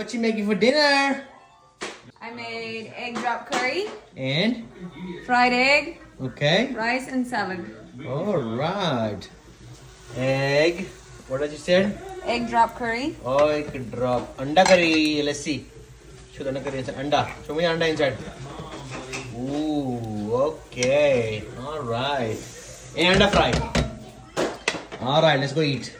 what you making for dinner? I made egg drop curry, And? fried egg, Okay. rice and salad. Alright. Egg. What did you say? Egg drop curry. Egg drop. Anda curry. Let's see. Show the anda curry inside. Anda. Show me the anda inside. Ooh, okay. Alright. And anda fry. Alright, let's go eat.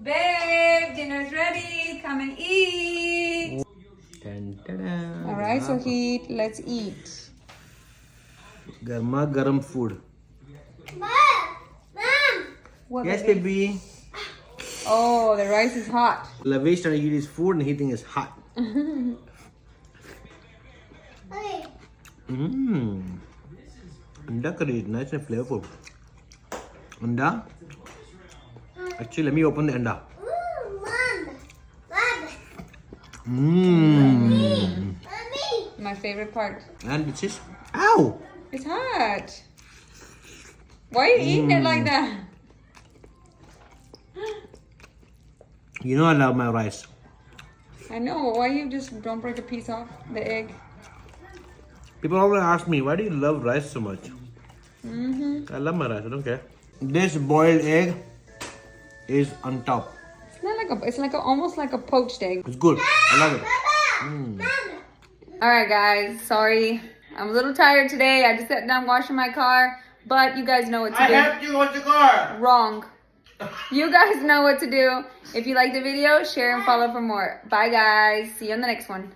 Babe, dinner's ready. Come and eat. All right, so Heat, let's eat. Garma garam food. What Yes, baby? baby. Oh, the rice is hot. Lavesh trying to eat his food and he thinks it's hot. Mmm. Anda curry is nice and flavorful. Anda. Actually, let me open the anda. Mmm. My favorite part. And which is, ow! It's hot. Why are you eating it like that? You know I love my rice. I know. Why you just don't break a piece off the egg? People always ask me, why do you love rice so much? Mm-hmm. I love my rice, I don't care. This boiled egg is on top. It's not like a. It's like a, almost like a poached egg. It's good. I love it. All right, guys. Sorry, I'm a little tired today. I just sat down washing my car, but you guys know what to do. helped you wash the car. Wrong. You guys know what to do. If you like the video, share and follow for more. Bye, guys. See you on the next one.